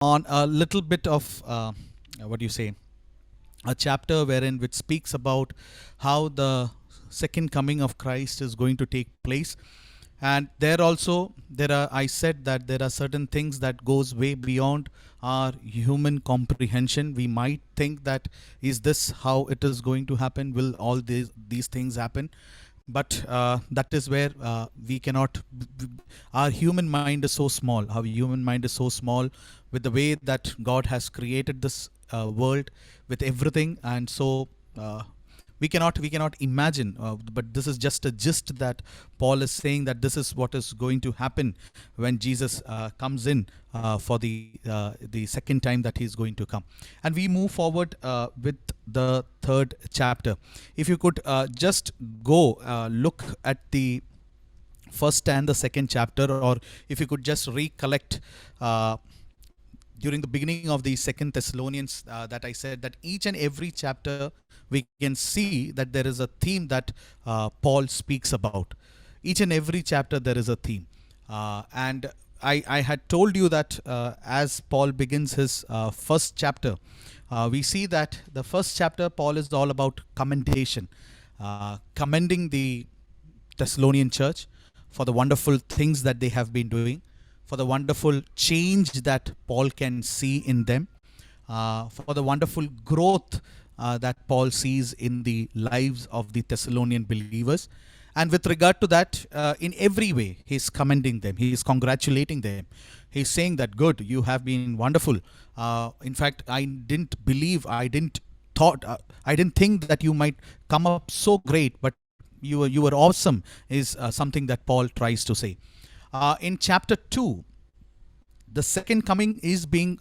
on a little bit of what do you say, a chapter wherein which speaks about how the second coming of Christ is going to take place. And there also there are, I said that there are certain things that goes way beyond our human comprehension. We might think that, is this how it is going to happen? Will all these things happen? But that is where we cannot, our human mind is so small, our human mind is so small with the way that God has created this world with everything. And so we cannot imagine, but this is just a gist that Paul is saying, that this is what is going to happen when Jesus comes in for the second time that he is going to come. And we move forward with the third chapter. If you could just go look at the first and the second chapter, or if you could just recollect during the beginning of the second Thessalonians, that I said that each and every chapter we can see that there is a theme that Paul speaks about. Each and every chapter there is a theme. And I had told you that as Paul begins his first chapter, we see that the first chapter, Paul is all about commendation, commending the Thessalonian church for the wonderful things that they have been doing, for the wonderful change that Paul can see in them, for the wonderful growth that Paul sees in the lives of the Thessalonian believers. And with regard to that, in every way, he's commending them, he is congratulating them. He's saying that, good, you have been wonderful. In fact, I didn't believe, I didn't think that you might come up so great, but you were awesome, is something that Paul tries to say. In chapter 2, the second coming is being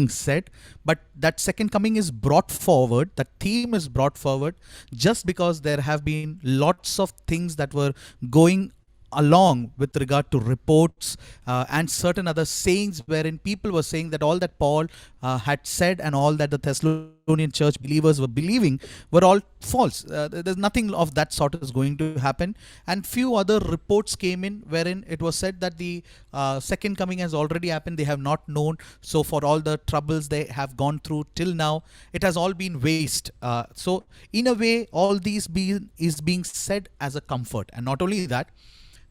said, but that second coming is brought forward, that theme is brought forward, just because there have been lots of things that were going along with regard to reports and certain other sayings, wherein people were saying that all that Paul had said and all that the Thessalonian church believers were believing were all false. There's nothing of that sort is going to happen. And few other reports came in wherein it was said that the second coming has already happened, they have not known. So for all the troubles they have gone through till now, it has all been waste. So in a way, all these is being said as a comfort. And not only that,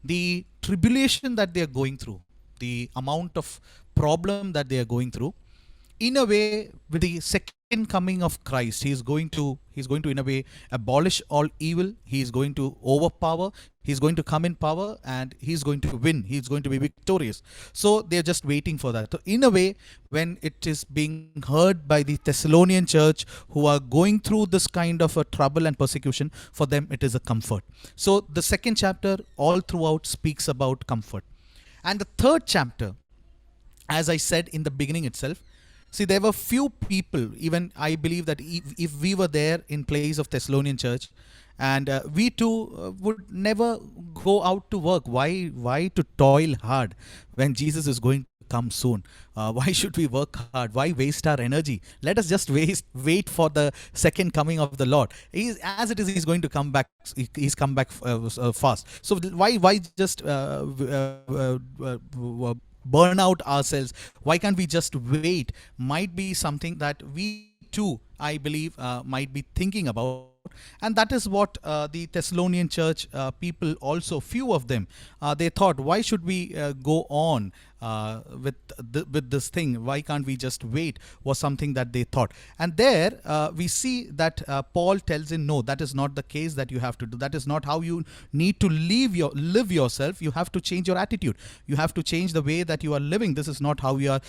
the tribulation that they are going through, the amount of problem that they are going through, in a way, with the second coming of Christ, he's going to in a way abolish all evil. He is going to overpower. He's going to come in power, and he's going to win. He's going to be victorious. So they're just waiting for that. So in a way, when it is being heard by the Thessalonian church who are going through this kind of a trouble and persecution, for them it is a comfort. So the second chapter all throughout speaks about comfort. And the third chapter, as I said in the beginning itself, see, there were few people, even I believe that if we were there in place of Thessalonian church, and we too would never go out to work. Why to toil hard when Jesus is going to come soon? Why should we work hard? Why waste our energy? Let us just wait for the second coming of the Lord. As it is, he's going to come back. He's come back fast. So why just burn out ourselves? Why can't we just wait? Might be something that we too, I believe, might be thinking about. And that is what the Thessalonian church people also, few of them, they thought, why should we go on with this thing? Why can't we just wait? Was something that they thought. And there we see that Paul tells him, no, that is not the case that you have to do. That is not how you need to live yourself. You have to change your attitude. You have to change the way that you are living. This is not how you are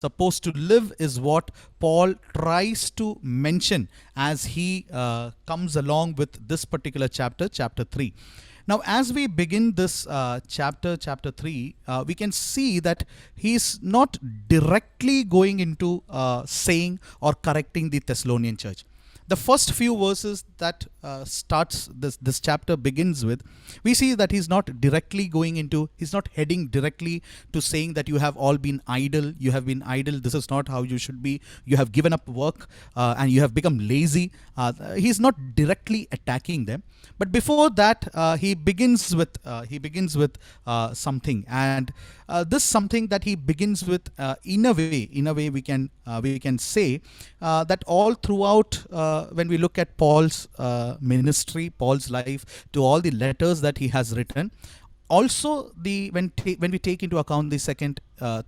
supposed to live, is what Paul tries to mention as he comes along with this particular chapter, chapter 3. Now, as we begin this chapter 3, we can see that he's not directly going into saying or correcting the Thessalonian church. the first few verses that starts this chapter begins with, we see that he's not directly going into, he's not heading directly to saying that you have all been idle, you have been idle, this is not how you should be, you have given up work and you have become lazy. He's not directly attacking them, but before that he begins with something, and this something that he begins with, in a way we can say that all throughout, when we look at Paul's ministry, Paul's life, to all the letters that he has written, also when we take into account the second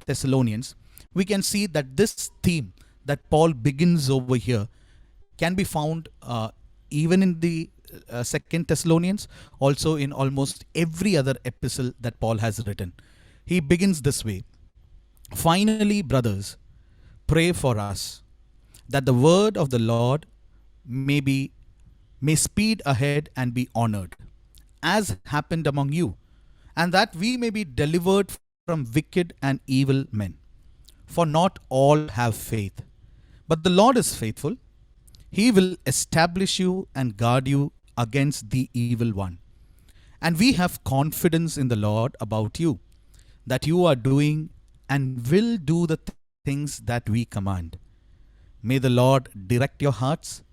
Thessalonians, we can see that this theme that Paul begins over here can be found even in the second Thessalonians, also in almost every other epistle that Paul has written. He begins this way: finally, brothers, pray for us, that the word of the Lord may speed ahead and be honored, as happened among you, and that we may be delivered from wicked and evil men. For not all have faith, but the Lord is faithful. He will establish you and guard you against the evil one. And we have confidence in the Lord about you, that you are doing and will do the things that we command. May the Lord direct your hearts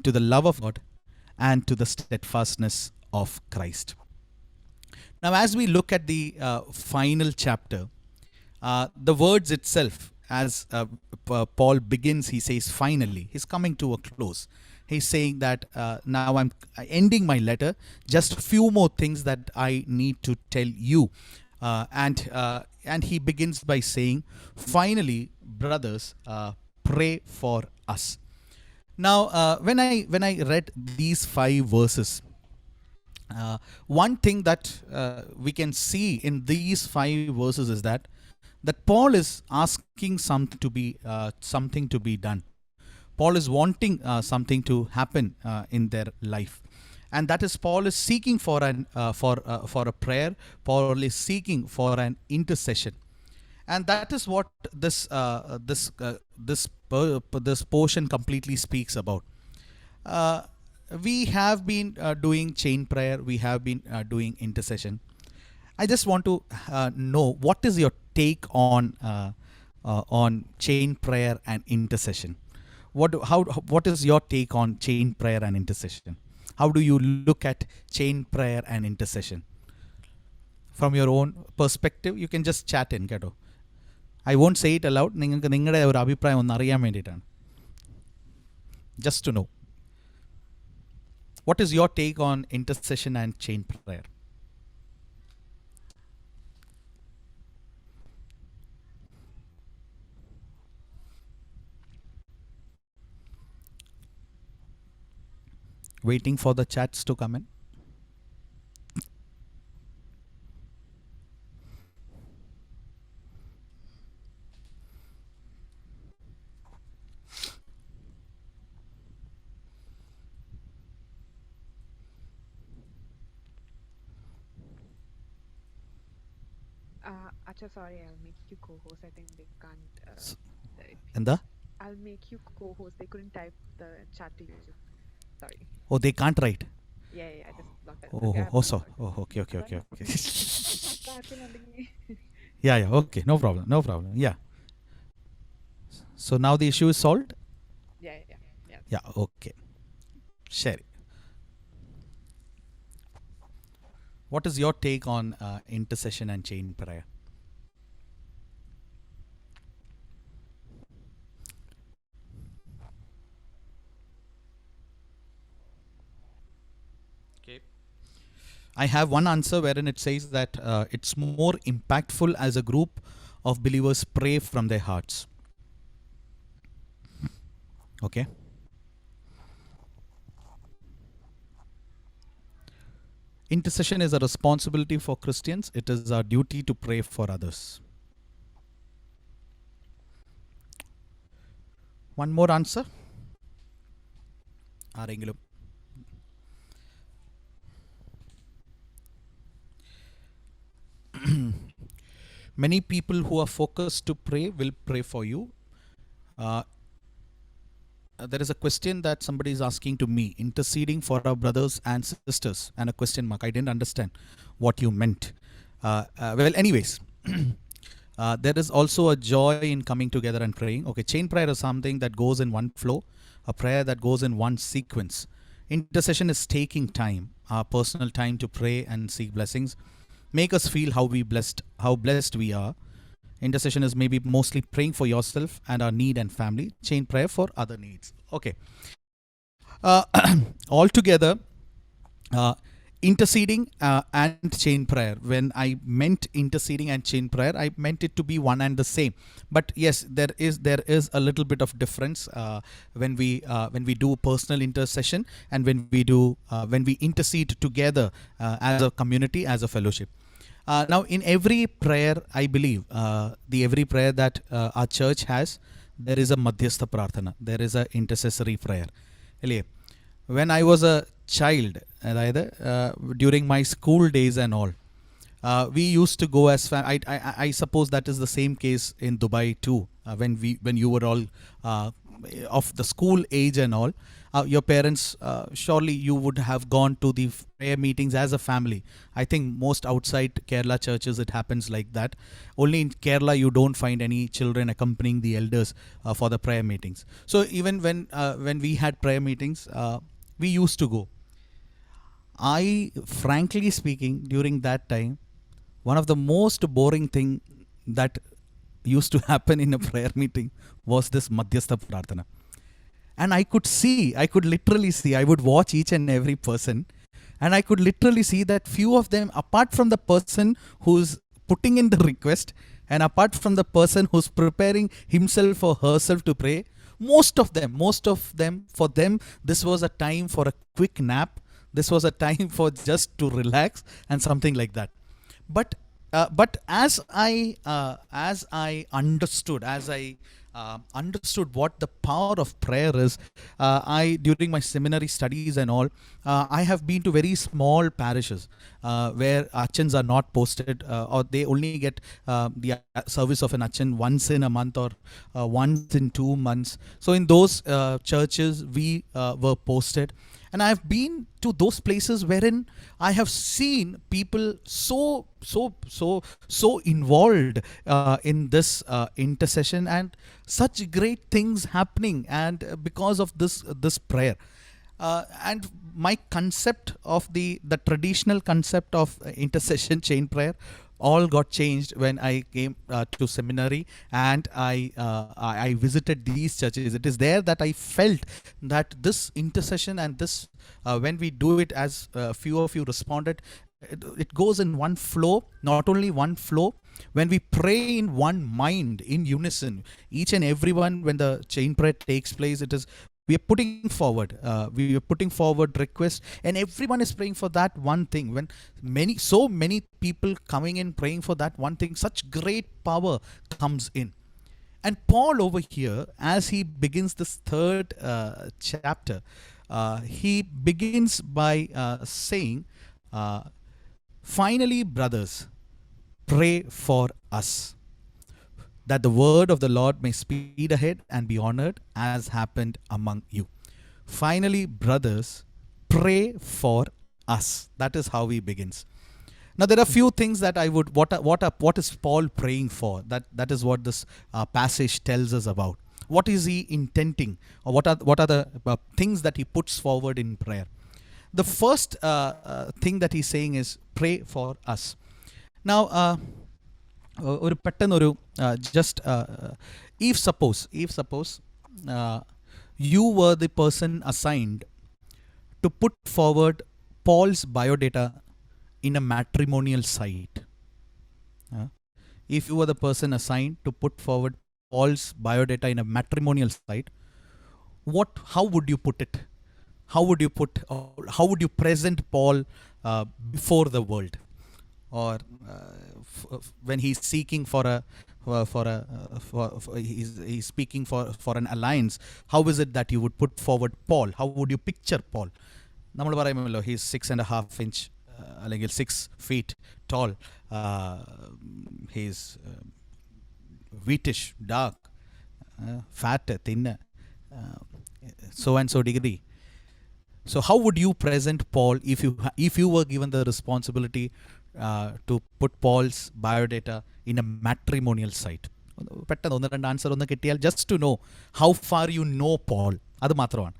to the love of God and to the steadfastness of Christ. Now, as we look at the final chapter, the words itself, as Paul begins, he says, finally, he's coming to a close. He's saying that now I'm ending my letter, just a few more things that I need to tell you. And he begins by saying, finally, brothers, pray for us. Now, when I read these 5 verses, one thing that we can see in these 5 verses is that Paul is asking something to be done. Paul is wanting something to happen in their life, and that is Paul is seeking for a prayer. Paul is seeking for an intercession, and that is what this portion completely speaks about. We have been doing chain prayer. We have been doing intercession. I just want to know, what is your take on chain prayer and intercession? What is your take on chain prayer and intercession? How do you look at chain prayer and intercession? From your own perspective, you can just chat in, Keto. I won't say it aloud. നിങ്ങൾക്ക് നിങ്ങളുടെ ഒരു അഭിപ്രായം ഒന്ന് അറിയാൻ വേണ്ടിയിട്ടാണ്. Just to know. What is your take on intercession and chain prayer? Waiting for the chats to come in. Acha, sorry, I'll make you co-host. I think they can't. And the? I'll make you co-host. They couldn't type the chat to you. Sorry. Oh, they can't write. Yeah, I just blocked that. Okay. Yeah. Okay, no problem. Yeah. So now the issue is solved. Yeah. Okay. Share it. What is your take on intercession and chain prayer? Okay. I have one answer wherein it says that it's more impactful as a group of believers pray from their hearts. Okay. Intercession is a responsibility for Christians. It is our duty to pray for others. One more answer? ആരെങ്കിലും? Many people who are focused to pray will pray for you. there is a question that somebody is asking to me, interceding for our brothers and sisters, and a question mark. I didn't understand what you meant. Well, anyways, there is also a joy in coming together and praying. Okay, chain prayer is something that goes in one flow, a prayer that goes in one sequence. Intercession is taking time, our personal time to pray and seek blessings. Make us feel how blessed we are. Intercession is maybe mostly praying for yourself and our need and family. Chain prayer for other needs. Okay. Uh, Altogether, uh, interceding and chain prayer. When I meant interceding and chain prayer, I meant it to be one and the same. But yes, there is a little bit of difference when we do personal intercession and when we intercede together as a community, as a fellowship. Now, in every prayer, I believe the every prayer that our church has, there is a madhyastha prarthana. There is a intercessory prayer. Illiye? When I was a child, during my school days and all, we used to go as I suppose that is the same case in Dubai too. When you were all of the school age and all, your parents, surely you would have gone to the prayer meetings as a family. I think most outside Kerala churches it happens like that. Only in Kerala you don't find any children accompanying the elders for the prayer meetings. So even when we had prayer meetings, we used to go. I, frankly speaking, during that time, one of the most boring thing that used to happen in a prayer meeting was this Madhyastha Prarthana. And I could literally see, I would watch each and every person, and I could literally see that few of them, apart from the person who's putting in the request, and apart from the person who's preparing himself or herself to pray, most of them, for them, this was a time for a quick nap. This was a time for just to relax and something like that. But as I understood what the power of prayer is, I during my seminary studies and all, I have been to very small parishes where achans are not posted, or they only get the service of an achan once in a month or once in 2 months. So in those churches we were posted, and I have been to those places wherein I have seen people so involved in this intercession, and such great things happening, and because of this prayer. And my concept of the traditional concept of intercession chain prayer all got changed when I came to seminary, and I visited these churches. It is there that I felt that this intercession and this when we do it, as few of you responded, it goes in one flow. Not only one flow, when we pray in one mind, in unison, each and everyone, when the chain prayer takes place, it is we are putting forward requests, and everyone is praying for that one thing. When so many people coming in praying for that one thing, such great power comes in. And Paul over here, as he begins this third chapter, he begins by saying, finally, brothers, pray for us, that the word of the Lord may speed ahead and be honored, as happened among you. Finally, brothers, pray for us. That is how he begins. Now, there are few things that I would. What is Paul praying for? That is what this passage tells us about. What is he intending, or what are the things that he puts forward in prayer? The first thing that he's saying is pray for us. Now, ഒരു പെട്ടെന്നൊരു just if suppose you were the person assigned to put forward Paul's biodata in a matrimonial site. If you were the person assigned to put forward Paul's biodata in a matrimonial site, how would you put it? How would you present Paul before the world? Or when he's seeking he's speaking for an alliance, how is it that you would put forward Paul? How would you picture Paul? നമ്മൾ പറയുമല്ലോ, he's 6.5 inch അല്ലെങ്കിൽ 6 feet tall, he's wheatish, dark, fat, thin, so and so degree. So how would you present Paul if you were given the responsibility to put Paul's biodata in a matrimonial site? പെട്ടെന്ന് ഒന്ന് രണ്ട് answer ഒന്ന് കിട്ടിയാൽ just to know how far you know poll, അത് മാത്രമാണ്.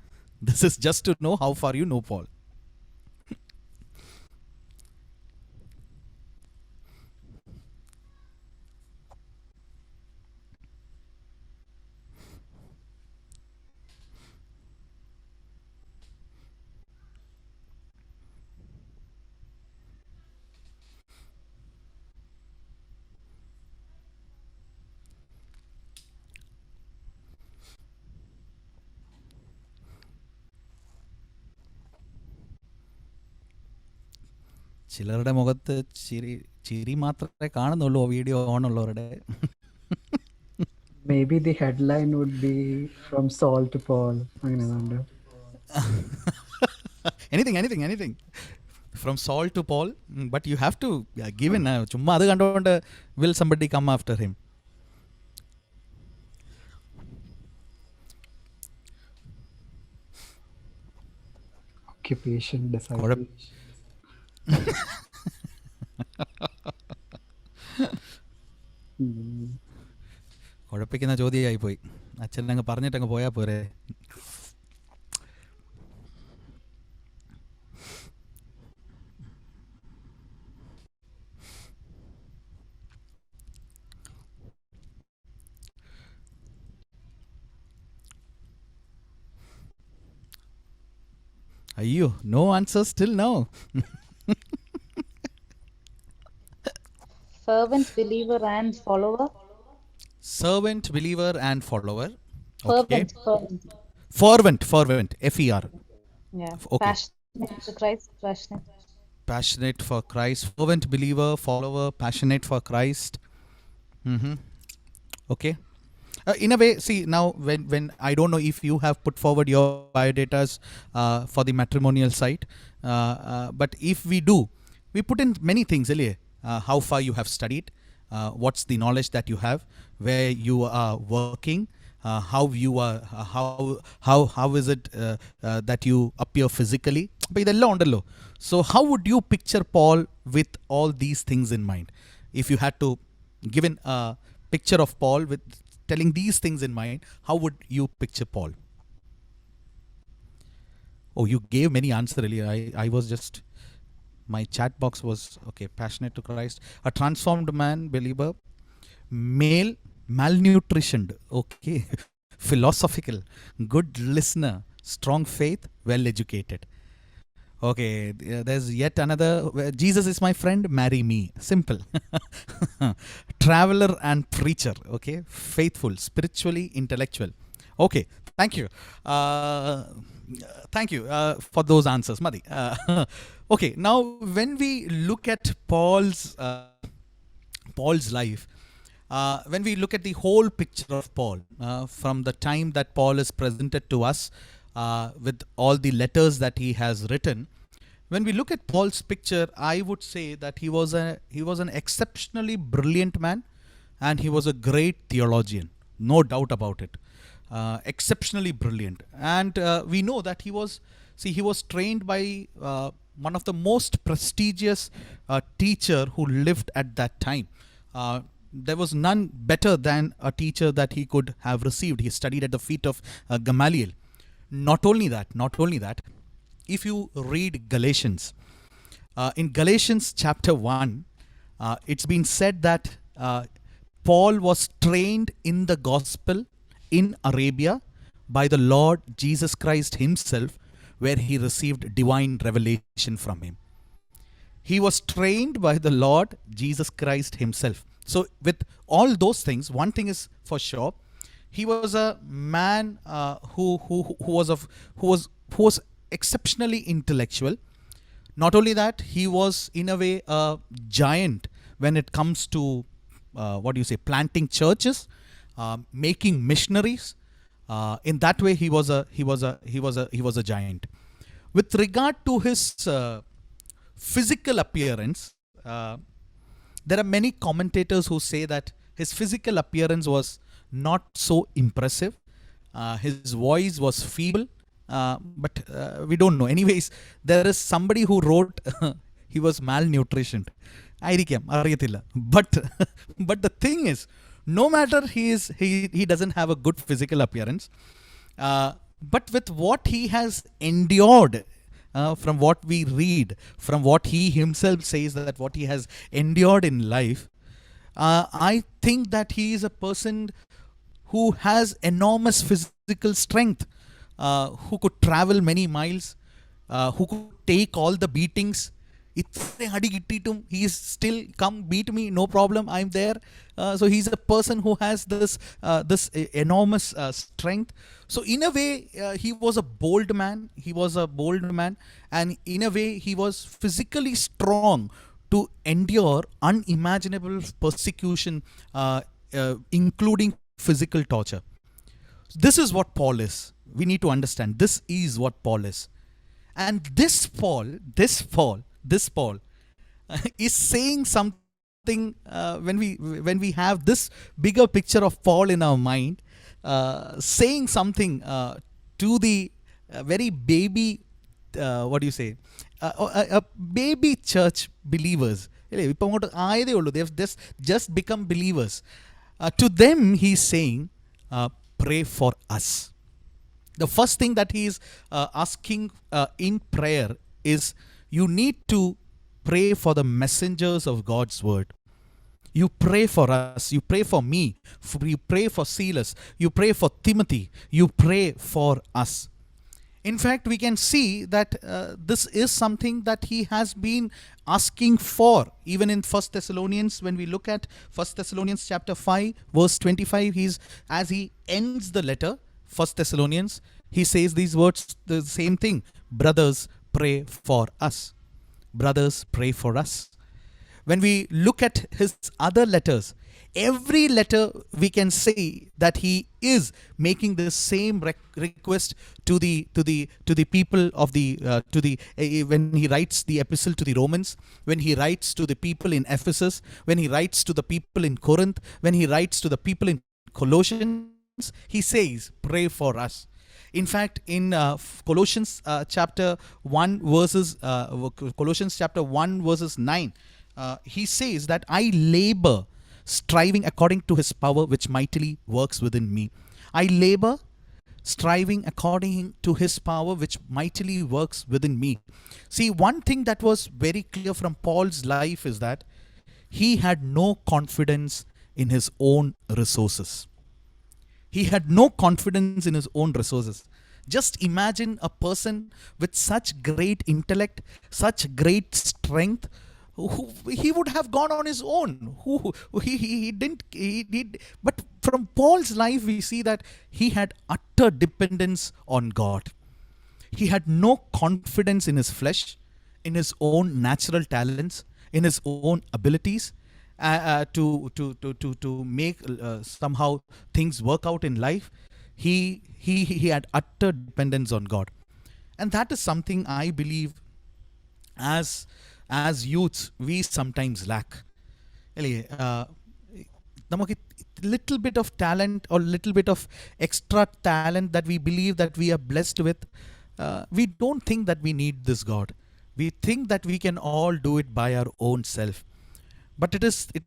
This is just to know how far you know poll. ചിലരുടെ മുഖത്ത് ചിരി മാത്രമേ കാണുന്നുള്ളൂ വീഡിയോ ഓൺ ഉള്ളവരുടെ. Maybe the headline would be from Saul to Paul. anything from Saul to Paul, but you have to give in. ചുമ്മാ അത് കണ്ടുകൊണ്ട് will somebody come after him? Occupation, disciple. കുഴപ്പിക്കുന്ന ചോദ്യമായി പോയി. അച്ഛൻ അങ്ങ് പറഞ്ഞിട്ടങ്ങ് പോയാൽ പോരെ. അയ്യോ, no answer still no. Fervent believer and follower. Servant, believer and follower. Fervent. Fervent, F-E-R. Yeah. Okay. Passionate to Christ. Passionate for Christ. Fervent believer, follower, passionate for Christ. Okay. In a way, see, now when I don't know if you have put forward your biodatas for the matrimonial site, but if we do, we put in many things, how far you have studied, what's the knowledge that you have, where you are working, how you are, how is it that you appear physically. So how would you picture Paul with all these things in mind? If you had to give in a picture of Paul with telling these things in mind, how would you picture Paul? Oh, you gave many answers earlier. I was just, my chat box was okay. Passionate to Christ, a transformed man, believer, male, malnutritioned, okay, philosophical, good listener, strong faith, well educated. Okay, there's yet another. Jesus is my friend, marry me. Simple. Traveler and preacher. Okay, faithful, spiritually intellectual. Okay, thank you. Thank you for those answers, Madhi. Okay, now when we look at Paul's life, when we look at the whole picture of Paul, from the time that Paul is presented to us with all the letters that he has written, when we look at Paul's picture, I would say that he was an exceptionally brilliant man, and he was a great theologian, no doubt about it. Exceptionally brilliant, and we know that he was trained by one of the most prestigious teacher who lived at that time. There was none better than a teacher that he could have received. He studied at the feet of Gamaliel. Not only that, if you read Galatians, in Galatians chapter 1, it's been said that Paul was trained in the gospel in Arabia by the Lord Jesus Christ himself, where he received divine revelation from him. He was trained by the Lord Jesus Christ himself. So with all those things, one thing is for sure, he was a man who was exceptionally intellectual. Not only that, he was in a way a giant when it comes to planting churches, making missionaries. In that way, he was a giant. With regard to his physical appearance, there are many commentators who say that his physical appearance was not so impressive. His voice was feeble, but we don't know. Anyways, there is somebody who wrote he was malnutritioned. ആയിരിക്കാം അറിയത്തില്ല. But but the thing is, no matter he doesn't have a good physical appearance, but with what he has endured, from what we read, from what he himself says, that what he has endured in life, I think that he is a person who has enormous physical strength, who could travel many miles, who could take all the beatings. ഇത്രയും അടി കിട്ടിയിട്ടും he is still come beat me, no problem, I'm there. So he's a person who has this enormous strength. So in a way, he was a bold man. And in a way, he was physically strong to endure unimaginable persecution, including physical torture. This is what Paul is. We need to understand, this is what Paul is. And this Paul is saying something, when we have this bigger picture of Paul in our mind, saying something to the very baby, what do you say, baby church believers. ഇപ്പം അങ്ങോട്ട് ആയതേ ഉള്ളൂ, they've just become believers. To them he's saying, pray for us. The first thing that he is asking in prayer is, you need to pray for the messengers of God's word. You pray for us, you pray for me, you pray for Silas, you pray for Timothy, you pray for us. In fact, we can see that this is something that he has been asking for. Even in 1 Thessalonians, when we look at 1 Thessalonians chapter 5, verse 25, as he ends the letter, 1 Thessalonians, he says these words, the same thing: brothers, pray for us. Brothers, pray for us. When we look at his other letters, every letter we can say that he is making the same request to the people of the when he writes the epistle to the Romans, when he writes to the people in Ephesus, when he writes to the people in Corinth, when he writes to the people in Colossians, he says, pray for us. In fact, in Colossians chapter 1 verses 9, he says that I labor, striving according to his power which mightily works within me. I labor, striving according to his power which mightily works within me. See, one thing that was very clear from Paul's life is that he had no confidence in his own resources. He had no confidence in his own resources. Just imagine a person with such great intellect, such great strength, who he would have gone on his own. He didn't. But from Paul's life, we see that he had utter dependence on God. He had no confidence in his flesh, in his own natural talents, in his own abilities, to make somehow things work out in life. He had utter dependence on God, and that is something I believe as youths we sometimes lack. നമുക്ക് little bit of talent or little bit of extra talent that we believe that we are blessed with, we don't think that we need this God. We think that we can all do it by our own self. But it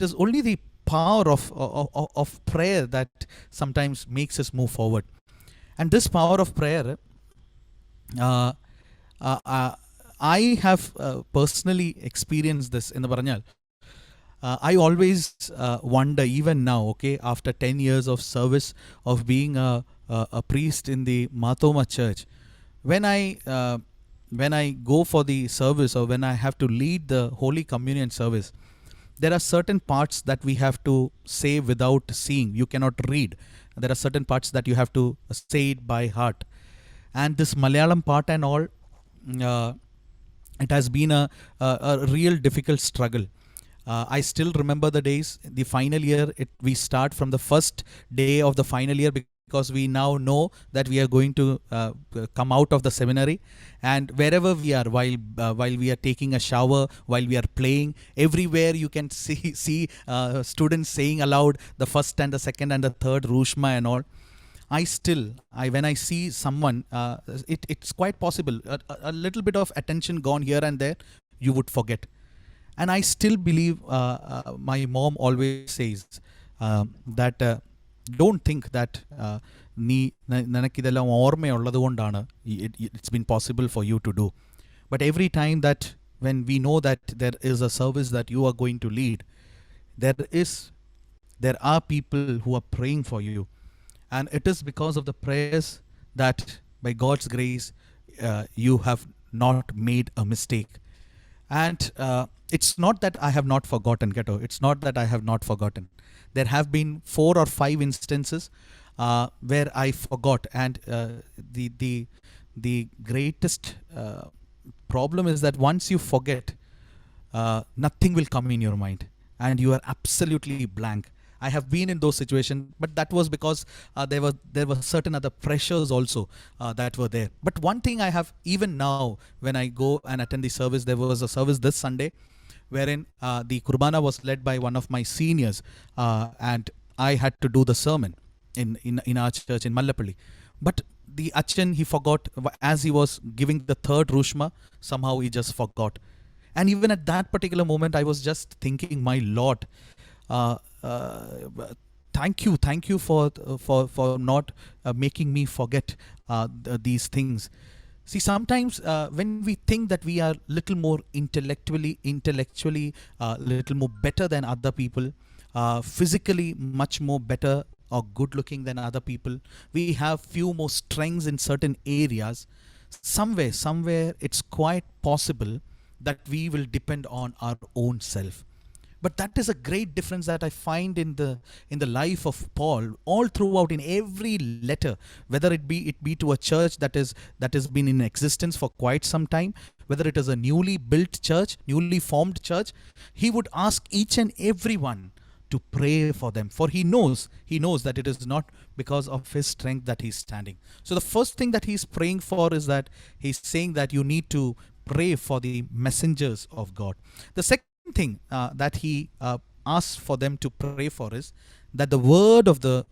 is only the power of prayer that sometimes makes us move forward. And this power of prayer, I have personally experienced this in the Baranyal. I always wonder, even now, okay, after 10 years of service, of being a priest in the Matoma church, when I go for the service, or when I have to lead the Holy Communion service, there are certain parts that we have to say without seeing. You cannot read. There are certain parts that you have to say it by heart. And this Malayalam part and all, it has been a real difficult struggle. I still remember the days, the final year, we start from the first day of the final year, because we now know that we are going to come out of the seminary, and wherever we are, while we are taking a shower, while we are playing, everywhere you can see students saying aloud the first and the second and the third Rushma and all. when I see someone, it's quite possible a little bit of attention gone here and there, you would forget. And I still believe, my mom always says, that don't think that നിനക്കിതെല്ലാം ഓർമ്മയുള്ളത് കൊണ്ടാണ് it's been possible for you to do. But every time that when we know that there is a service that you are going to lead, there are people who are praying for you, and it is because of the prayers that by God's grace you have not made a mistake. And it's not that I have not forgotten, Ghetto. It's not that I have not forgotten. There have been 4 or 5 instances where I forgot, and the greatest problem is that once you forget, nothing will come in your mind, and you are absolutely blank. I have been in those situations, but that was because there were certain other pressures also that were there. But one thing I have, even now when I go and attend the service, there was a service this Sunday wherein the Kurbana was led by one of my seniors, and I had to do the sermon in our church in Mallapalli. But the Achan, he forgot, as he was giving the third Rushma, somehow he just forgot. And even at that particular moment, I was just thinking, my Lord, thank you for not making me forget these things. See, sometimes when we think that we are little more intellectually little more better than other people, physically much more better or good looking than other people, we have few more strengths in certain areas, somewhere it's quite possible that we will depend on our own self. But that is a great difference that I find in the life of Paul, all throughout, in every letter, whether it be to a church that has been in existence for quite some time, whether it is a newly built church, newly formed church, he would ask each and every one to pray for them, for he knows that it is not because of his strength that he's standing. So the first thing that he's praying for is that he's saying that you need to pray for the messengers of God. The second thing that he asks for them to pray for is that the word of the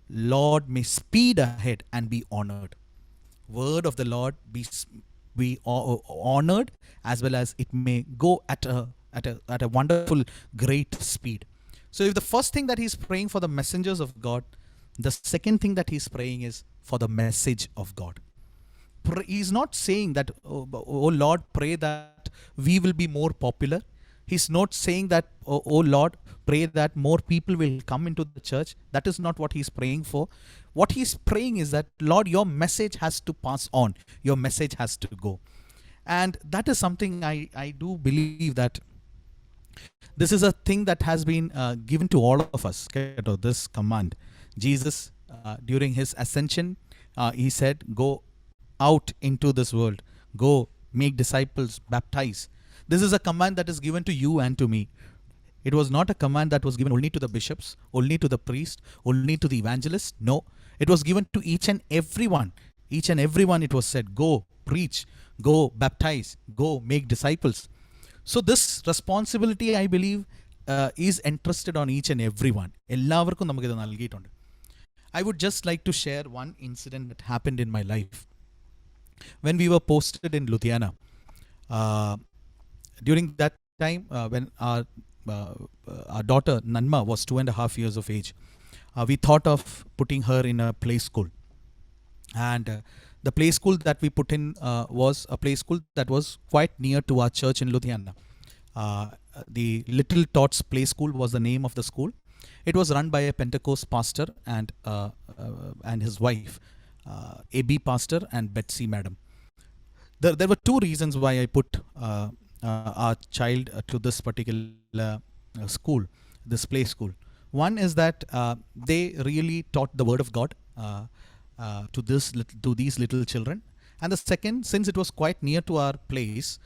Lord may speed ahead and be honored. Word of the Lord be honored, as well as it may go at a wonderful great speed. So if the first thing that he's praying for the messengers of God, the second thing that he's praying is for the message of God. He's not saying that, oh Lord, pray that we will be more popular. He's not saying that, oh Lord, pray that more people will come into the church. That is not what he's praying for. What he's praying is that, Lord, your message has to pass on. Your message has to go. And that is something I do believe that this is a thing that has been given to all of us, this command. Jesus, during his ascension, he said, go out into this world, go make disciples, baptize. This is a command that is given to you and to me. It was not a command that was given only to the bishops, only to the priest, only to the evangelist. No, it was given to each and everyone. Each and everyone it was said, go preach, go baptize, go make disciples. So this responsibility, I believe, is entrusted on each and everyone. എല്ലാവർക്കും നമുക്കിത് നൽകിയിട്ടുണ്ട്. I would just like to share one incident that happened in my life. When we were posted in Ludhiana, during that time, when our daughter Nanma was 2.5 years of age, we thought of putting her in a play school. And the play school that we put in was a play school that was quite near to our church in Ludhiana. The Little Tots Play School was the name of the school. It was run by a Pentecost pastor and his wife, A.B. pastor and Betsy madam. There were 2 reasons why I put our child to this particular school, this play school. One is that they really taught the word of God to these little children. And the second, since it was quite near to our place,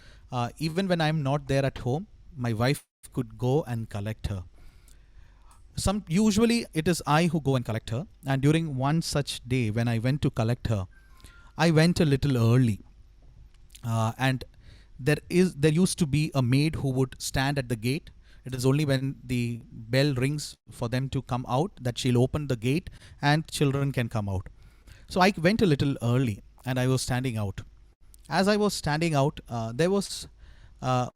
even when I'm not there at home, my wife could go and collect her. Usually it is I who go and collect her. And during one such day when I went to collect her, I went a little early. And there used to be a maid who would stand at the gate It is only when the bell rings for them to come out that she'll open the gate and children can come out. So I went a little early and I was standing out. As I was standing out, there was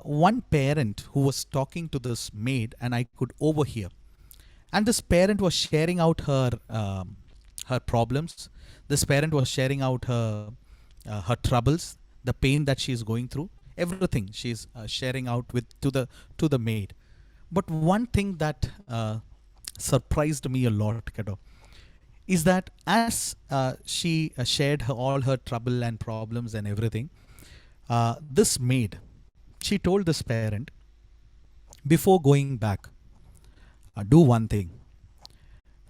one parent who was talking to this maid, and I could overhear. And this parent was sharing out her problems. This parent was sharing out her troubles, the pain that she is going through, everything she's sharing out with to the maid. But one thing that surprised me a lot, Kado, is that as she shared all her trouble and problems and everything, this maid, she told this parent, before going back, do one thing.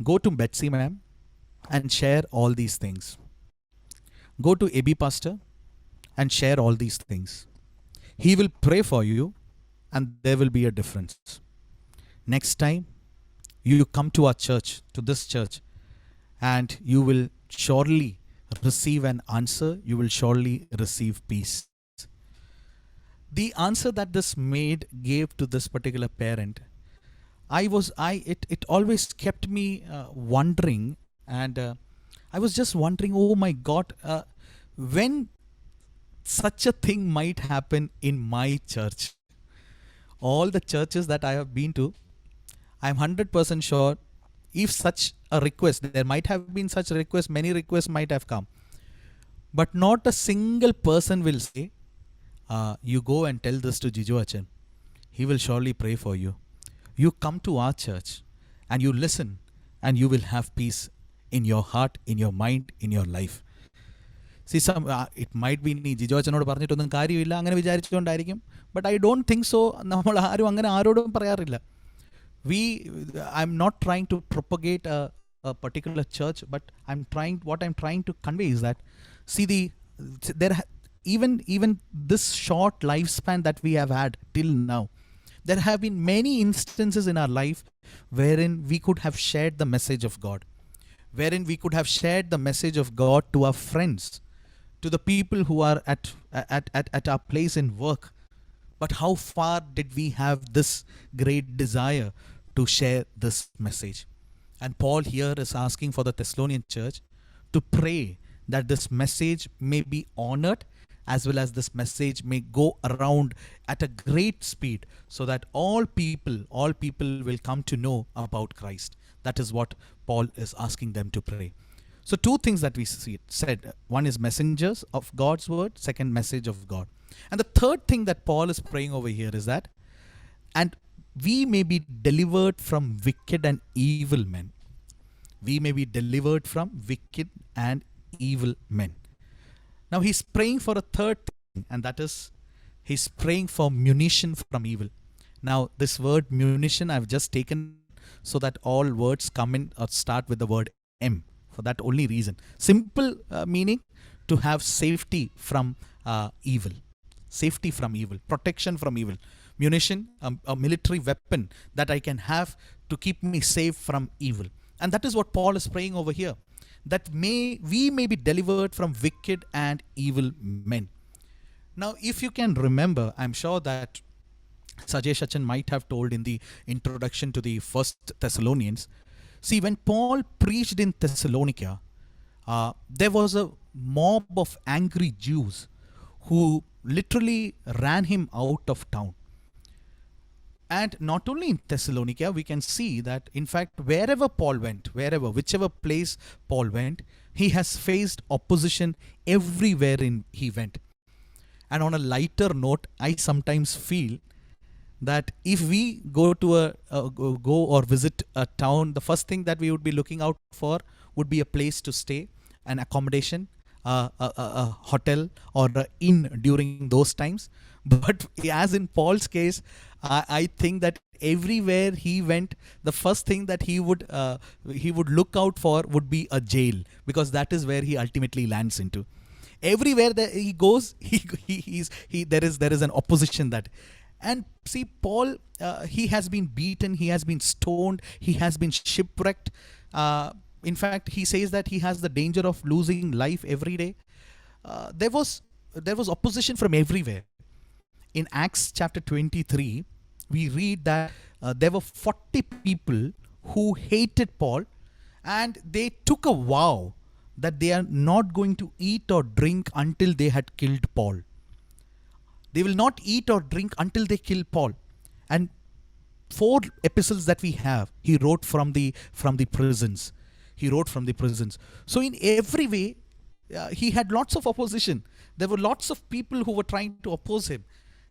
Go to Betsy ma'am and share all these things. Go to Ebi pastor and share all these things. He will pray for you and there will be a difference. Next time you come to our church, to this church, and you will surely receive an answer, you will surely receive peace. The answer that this maid gave to this particular parent, it always kept me wondering, and I was just wondering, oh my God, when such a thing might happen in my church. All the churches that I have been to, I'm 100% sure if such a request, there might have been such a request, many requests might have come. But not a single person will say, you go and tell this to Jijo Achan. He will surely pray for you. You come to our church and you listen and you will have peace in your heart, in your mind, in your life. See, it might be നീ ജിജോ അച്ഛനോട് പറഞ്ഞിട്ടൊന്നും കാര്യമില്ല അങ്ങനെ വിചാരിച്ചുകൊണ്ടായിരിക്കും. But I don't think so. നമ്മൾ ആരും അങ്ങനെ ആരോടും പറയാറില്ല. I'm not trying to propagate a particular church, but what I'm trying to convey is that, see, even this short lifespan that we have had till now, there have been many instances in our life wherein we could have shared the message of God, wherein we could have shared the message of God to our friends, to the people who are at our place in work. But how far did we have this great desire to share this message? And Paul here is asking for the Thessalonian church to pray that this message may be honored, as well as this message may go around at a great speed, so that all people will come to know about Christ. That is what Paul is asking them to pray. So two things that we said. One is messengers of God's word, second, message of God. And the third thing that Paul is praying over here is that, and we may be delivered from wicked and evil men. We may be delivered from wicked and evil men. Now he's praying for a third thing, and that is, he's praying for munition from evil. Now this word munition I've just taken so that all words come in or start with the word M, for that only reason. Simple meaning, to have safety from evil. Safety from evil, protection from evil. Munition, a military weapon that I can have to keep me safe from evil. And that is what Paul is praying over here, that we may be delivered from wicked and evil men. Now, if you can remember, I'm sure that Sajesh Achan might have told in the introduction to the First Thessalonians. See, when Paul preached in Thessalonica, there was a mob of angry Jews who literally ran him out of town. And not only in Thessalonica, we can see that, in fact, wherever Paul went, whichever place Paul went, he has faced opposition everywhere he went. And on a lighter note, I sometimes feel that if we go to go or visit a town, the first thing that we would be looking out for would be a place to stay, an accommodation, a hotel or an inn during those times. But as in Paul's case, I think that everywhere he went, the first thing that he would look out for would be a jail, because that is where he ultimately lands into. Everywhere that he goes, there is an opposition that. And see, Paul, he has been beaten, he has been stoned, he has been shipwrecked. In fact, he says that he has the danger of losing life every day. There was opposition from everywhere. In Acts chapter 23, we read that there were 40 people who hated Paul, and they took a vow that they are not going to eat or drink until they had killed Paul. They will not eat or drink until they kill Paul. And 4 epistles that we have, he wrote from the prisons. He wrote from the prisons. So in every way, he had lots of opposition. There were lots of people who were trying to oppose him,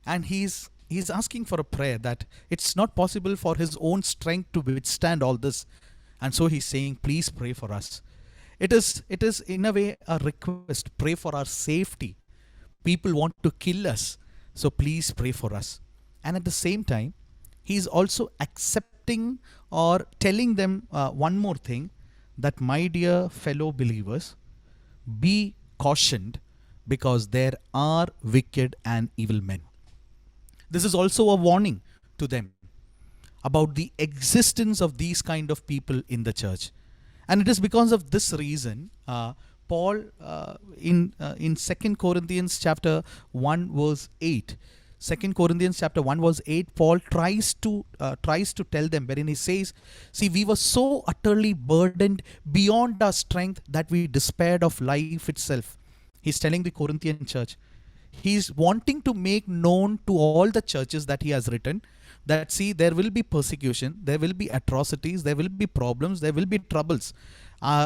and he's asking for a prayer that it's not possible for his own strength to withstand all this, and so he's saying, please pray for us. It is in a way a request. Pray for our safety. People want to kill us, so please pray for us. And at the same time, he's also accepting or telling them one more thing, that my dear fellow believers, be cautioned, because there are wicked and evil men. This is also a warning to them about the existence of these kind of people in the church. And it is because of this reason, Paul in 2 Corinthians chapter 1 verse 8, 2 Corinthians chapter 1 verse 8, Paul tries to tell them, wherein he says, see, we were so utterly burdened beyond our strength that we despaired of life itself. He's telling the Corinthian church. He's wanting to make known to all the churches that he has written that, see, there will be persecution, there will be atrocities, there will be problems, there will be troubles.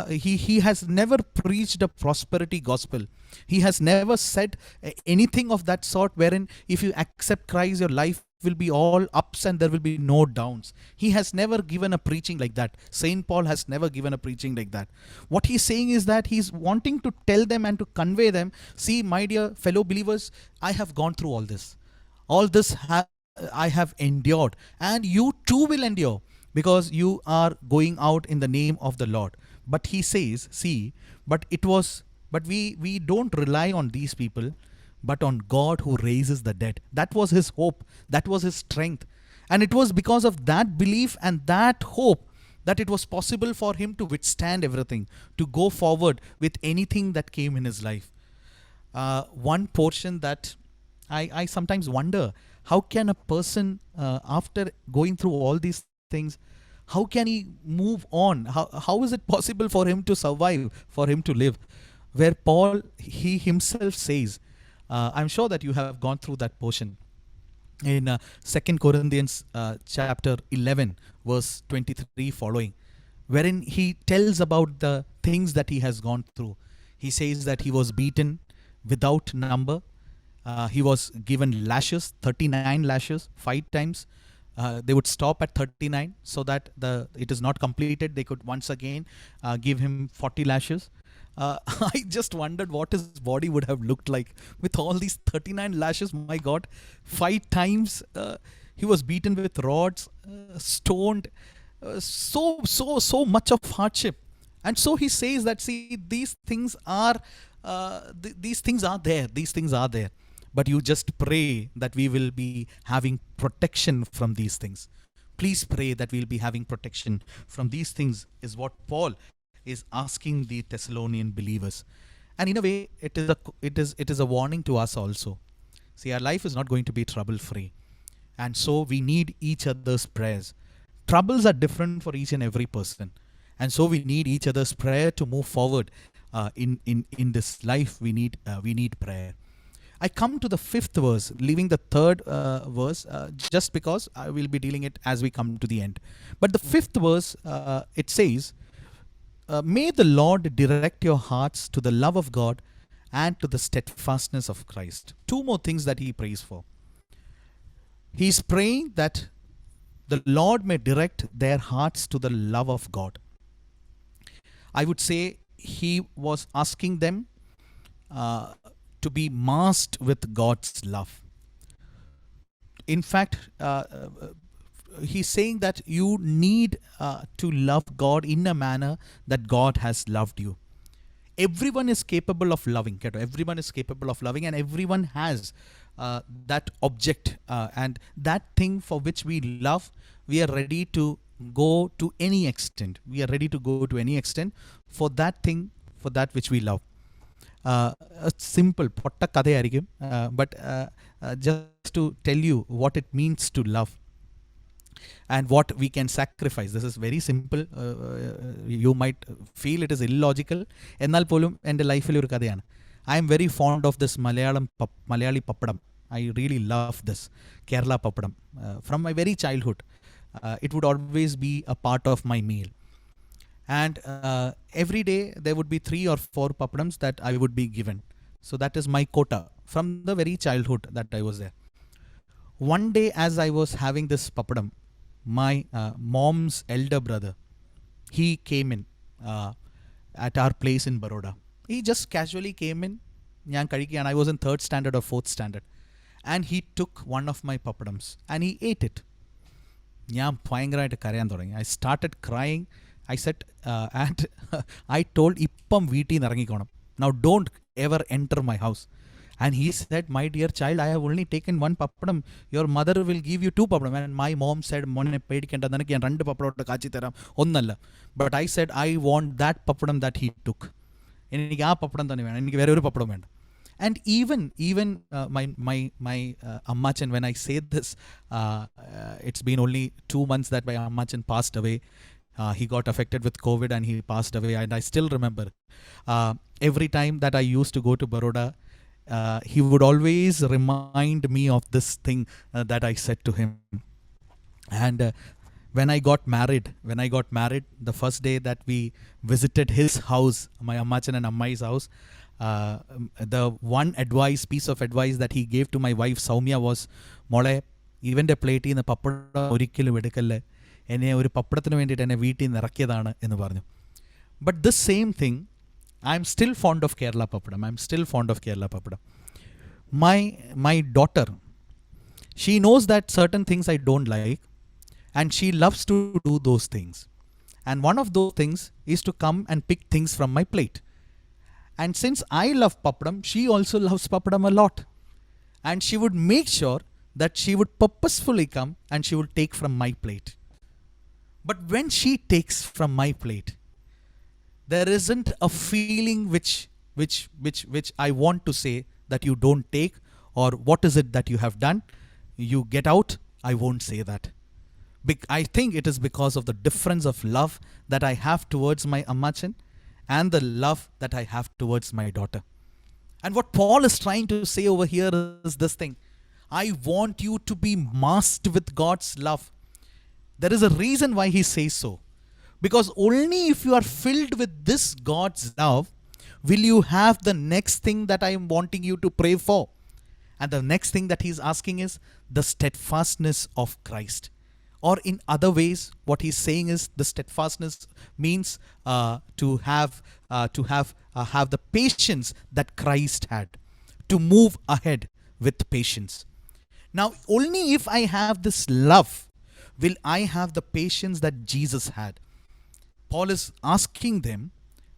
He has never preached a prosperity gospel. He has never said anything of that sort, wherein if you accept Christ, your life will be all ups and there will be no downs. He has never given a preaching like that. Saint Paul has never given a preaching like that. What he's saying is that he's wanting to tell them and to convey them, see, my dear fellow believers, I have gone through all this. All this I have endured, and you too will endure, because you are going out in the name of the Lord. But he says, see, but we don't rely on these people, but on God who raises the dead. That was his hope. That was his strength. And it was because of that belief and that hope that it was possible for him to withstand everything, to go forward with anything that came in his life. One portion that I sometimes wonder, how can a person, after going through all these things, how can he move on? How is it possible for him to survive, for him to live? Where Paul, he himself says, I'm sure that you have gone through that portion in 2 Corinthians chapter 11 verse 23 following, wherein he tells about the things that he has gone through. He says that he was beaten without number. He was given lashes, 39 lashes, 5 times. They would stop at 39 so that it is not completed. They could once again give him 40 lashes. I just wondered what his body would have looked like with all these 39 lashes. My God, 5 times he was beaten with rods, stoned, so much of hardship. And so he says that, see, these things are there. But you just pray that we will be having protection from these things. Please pray that we'll be having protection from these things, is what Paul is asking the Thessalonian believers. And in a way, it is a warning to us also. See, our life is not going to be trouble-free. And so we need each other's prayers. Troubles are different for each and every person. And so we need each other's prayer to move forward. In this life, we need prayer. I come to the 5th verse, leaving the 3rd verse, just because I will be dealing it as we come to the end. But the 5th verse, it says, may the Lord direct your hearts to the love of God and to the steadfastness of Christ. 2 more things that he prays for. He's praying that the Lord may direct their hearts to the love of God. I would say he was asking them to be masked with God's love. In fact, he's saying that you need to love God in a manner that God has loved you. Everyone is capable of loving. Everyone is capable of loving, and everyone has that object and that thing for which we love. We are ready to go to any extent. We are ready to go to any extent for that thing, for that which we love. A simple potta kadayarigum, but just to tell you what it means to love. and what we can sacrifice. This is very simple. You might feel it is illogical. എന്നാൽ പോലും എൻ്റെ ലൈഫിൽ ഒരു കഥയാണ്. I am very fond of this Malayali papadam. I really love this Kerala papadam. From my very childhood, it would always be a part of my meal. And every day there would be 3 or 4 papadams that I would be given. So that is my quota from the very childhood that I was there. One day as I was having this papadam, my mom's elder brother, he came in at our place in Baroda. He just casually came in. And I was in 3rd standard or 4th standard. And he took one of my papadams and he ate it. I started crying. I said, and I told, Ippam veeti narangikonam. Now don't ever enter my house. And he said, my dear child, I have only taken 1 papadam. Your mother will give you 2 papadam. And my mom said, Monne pedikenda nanakku yan 2 papadam kaachi tharam onnalla. But I said, I want that papadam that he took. Enikku aa papadam thane venam. Enikku vera oru papadam venam. And even my Ammachan, when I say this, it's been only 2 months that my Ammachan passed away. He got affected with COVID and he passed away. And I still remember every time that I used to go to Baroda, he would always remind me of this thing that I said to him. And when I got married, the first day that we visited his house, my Ammachan and Ammai's house, the one piece of advice that he gave to my wife Soumya was, Mole, even the plate in the papada orikkilu edukkalle, enne oru pappadatinu vendittu enne veetil nirakkiyadana ennu paranju. But this same thing, I am still fond of Kerala papadam. My daughter, she knows that certain things I don't like, and she loves to do those things. And one of those things is to come and pick things from my plate. And since I love papadam, she also loves papadam a lot. And she would make sure that she would purposefully come and she would take from my plate. But when she takes from my plate, there isn't a feeling which I want to say that you don't take, or what is it that you have done, you get out. I won't say that. I think it is because of the difference of love that I have towards my Ammachan and the love that I have towards my daughter. And what Paul is trying to say over here is this thing. I want you to be masked with God's love. There is a reason why he says so. Because only if you are filled with this God's love will you have the next thing that I am wanting you to pray for. And the next thing that he's asking is the steadfastness of Christ. Or in other ways, what he's saying is the steadfastness means to have the patience that Christ had, to move ahead with patience. Now, only if I have this love will I have the patience that Jesus had. Paul is asking them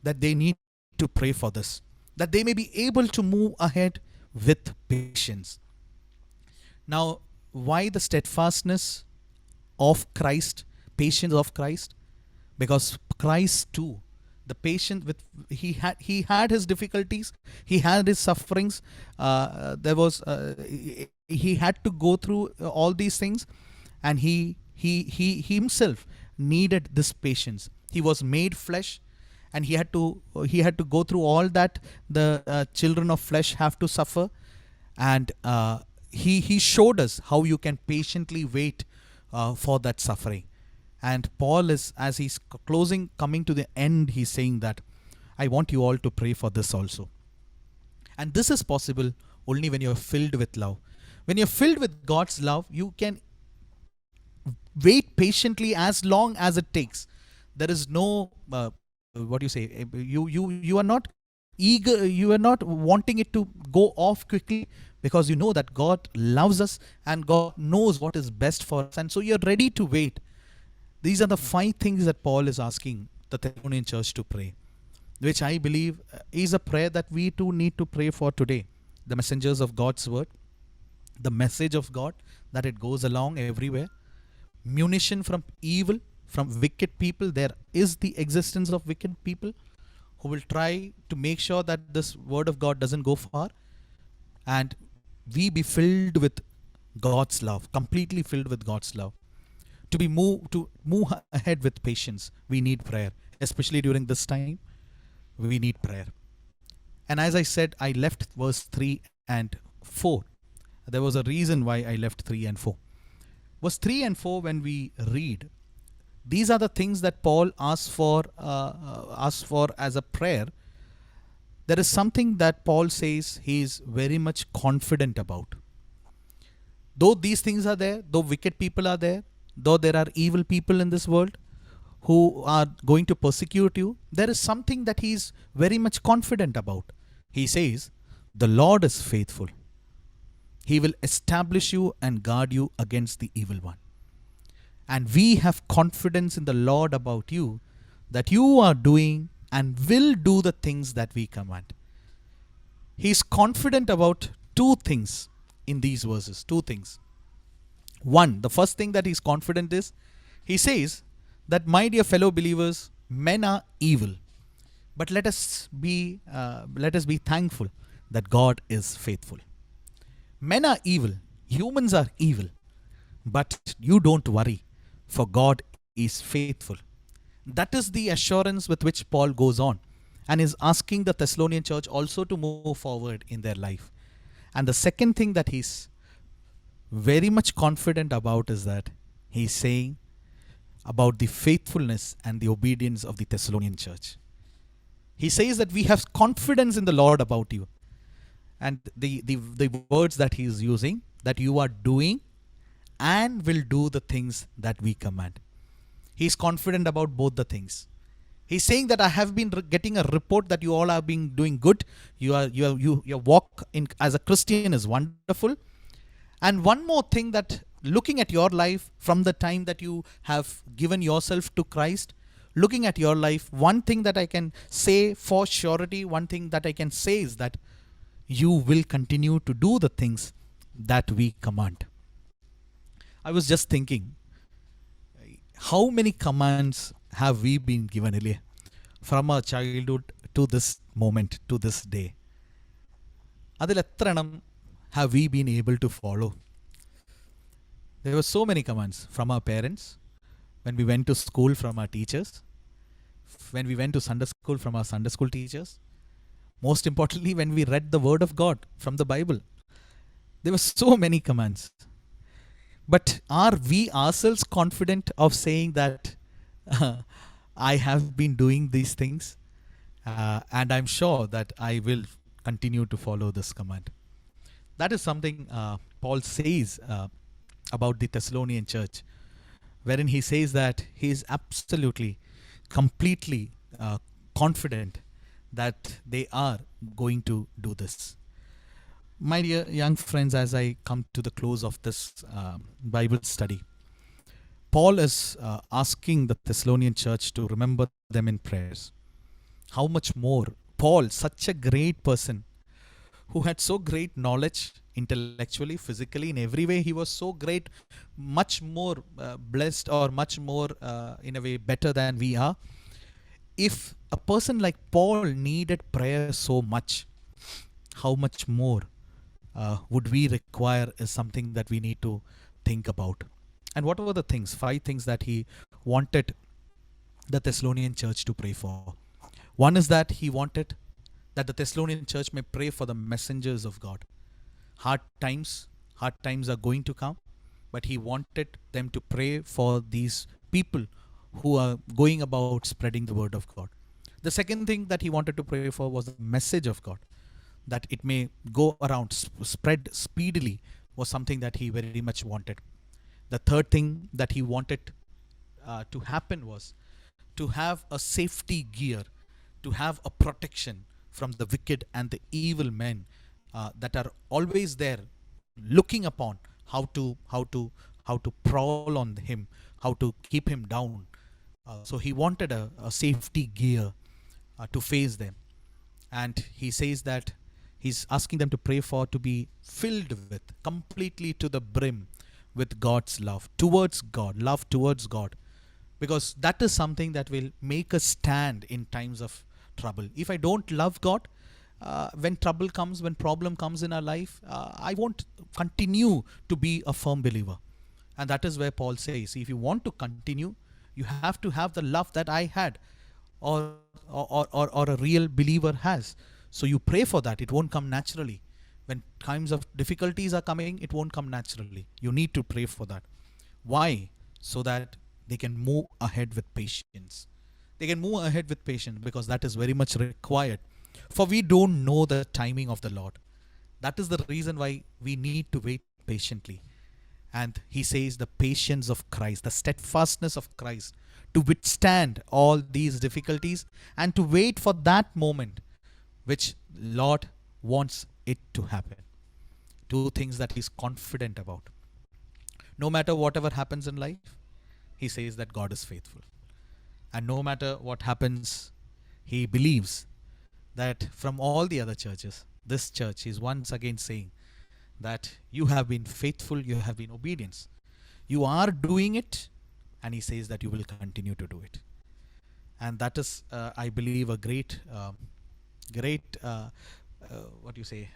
that they need to pray for this, that they may be able to move ahead with patience. Now, why the steadfastness of Christ, patience of Christ? Because Christ too, the patient with he had his difficulties, he had his sufferings. He had to go through all these things, and he himself needed this patience. He was made flesh, and he had to go through all that the children of flesh have to suffer. And he showed us how you can patiently wait for that suffering. And Paul is, as he's coming to the end, he's saying that I want you all to pray for this also. And this is possible only when you're filled with love. When you're filled with God's love, you can wait patiently as long as it takes. There is no you are not eager, you are not wanting it to go off quickly, because you know that God loves us and God knows what is best for us, and so you're ready to wait. These are the 5 things that Paul is asking the Thessalonian church to pray, which I believe is a prayer that we too need to pray for today. The messengers of God's word, the message of God, that it goes along everywhere. Munition from evil, from wicked people. There is the existence of wicked people who will try to make sure that this word of God doesn't go far. And we be filled with God's love, completely filled with God's love. to move ahead with patience, we need prayer. Especially during this time, we need prayer. And as I said, I left verse 3 and 4. There was a reason why I left 3 and 4. Verse 3 and 4, when we read, these are the things that Paul asks for as a prayer. There is something that Paul says he is very much confident about. Though these things are there, though wicked people are there, though there are evil people in this world who are going to persecute you, there is something that he is very much confident about. He says, the Lord is faithful. He will establish you and guard you against the evil one. And we have confidence in the Lord about you, that you are doing and will do the things that we command. He is confident about two things in these verses. Two things. One, the first thing that he is confident is, he says that, my dear fellow believers, men are evil, but let us be thankful that God is faithful. Men are evil, humans are evil, but you don't worry, for God is faithful. That is the assurance with which Paul goes on and is asking the Thessalonian church also to move forward in their life. And the second thing that he's very much confident about is that he's saying about the faithfulness and the obedience of the Thessalonian church. He says that we have confidence in the Lord about you. And the words that he is using, that you are doing and will do the things that we command. He is confident about both the things. He's saying that I have been getting a report that you all are being doing good. Your walk in as a Christian is wonderful. And one more thing, that looking at your life from the time that you have given yourself to Christ, looking at your life, one thing that I can say for surety, one thing that I can say is that you will continue to do the things that we command. I was just thinking, how many commands have we been given earlier from our childhood to this moment, to this day? Adil etranam have we been able to follow? There were so many commands from our parents, when we went to school from our teachers, when we went to Sunday school from our Sunday school teachers, most importantly when we read the word of God from the Bible. There were so many commands. But are we ourselves confident of saying that I have been doing these things and I'm sure that I will continue to follow this command? That is something Paul says about the Thessalonian church, wherein he says that he is absolutely, completely confident that they are going to do this. My dear young friends, as I come to the close of this Bible study, Paul is asking the Thessalonian church to remember them in prayers. How much more Paul, such a great person, who had so great knowledge intellectually, physically, in every way, he was so great, much more blessed, or much more in a way better than we are. If a person like Paul needed prayer so much, how much more would we require is something that we need to think about. And what were the things? 5 things that he wanted the Thessalonian church to pray for. One is that he wanted that the Thessalonian church may pray for the messengers of God. Hard times are going to come, but he wanted them to pray for these people who are going about spreading the word of God. The second thing that he wanted to pray for was the message of God, that it may go around, spread speedily, was something that he very much wanted. The third thing that he wanted to happen was to have a safety gear, to have a protection from the wicked and the evil men that are always there, looking upon how to prowl on him, how to keep him down. So he wanted a safety gear to face them. And he says that he's asking them to pray for, to be filled with, completely to the brim, with God's love towards God, love towards God. Because that is something that will make us stand in times of trouble. If I don't love God, when trouble comes, when problem comes in our life, I won't continue to be a firm believer. And that is where Paul says, if you want to continue, you have to have the love that I had, or a real believer has. So you pray for that. It won't come naturally. When times of difficulties are coming, it won't come naturally. You need to pray for that. Why? So that they can move ahead with patience. They can move ahead with patience, because that is very much required. For we don't know the timing of the Lord. That is the reason why we need to wait patiently. And he says the patience of Christ, the steadfastness of Christ, to withstand all these difficulties and to wait for that moment which Lord wants it to happen. Two things that he's confident about. No matter whatever happens in life, he says that God is faithful. And no matter what happens, he believes that from all the other churches, this church is once again saying that you have been faithful, you have been obedient. You are doing it, and he says that you will continue to do it. And that is, I believe, a great, what you say,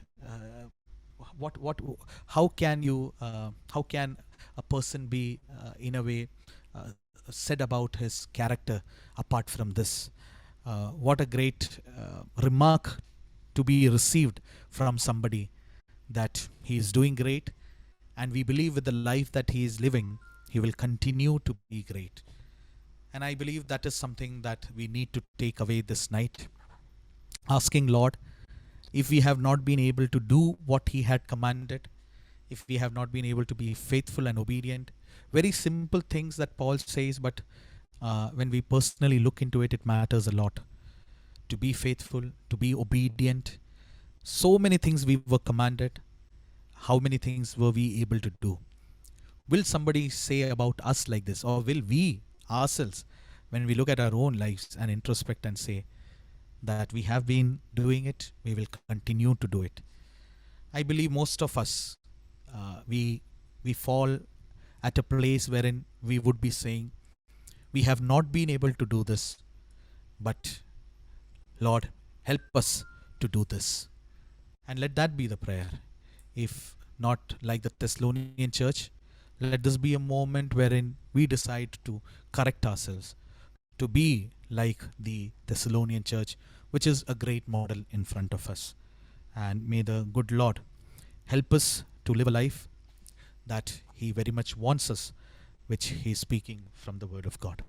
how can a person be, in a way, said about his character apart from this? What a great remark to be received from somebody, that he is doing great, and we believe with the life that he is living, he will continue to be great. And I believe that is something that we need to take away this night, asking Lord, if we have not been able to do what he had commanded, if we have not been able to be faithful and obedient, very simple things that Paul says, but when we personally look into it, it matters a lot. To be faithful, to be obedient. So many things we were commanded. How many things were we able to do? Will somebody say about us like this? Or will we ourselves, when we look at our own lives and introspect and say that we have been doing it, we will continue to do it? I believe most of us, we fall at a place wherein we would be saying, we have not been able to do this, but Lord, help us to do this. And let that be the prayer. If not like the Thessalonian church, let this be a moment wherein we decide to correct ourselves, to be like the Thessalonian church, which is a great model in front of us. And may the good Lord help us to live a life that he very much wants us, which he is speaking from the Word of God.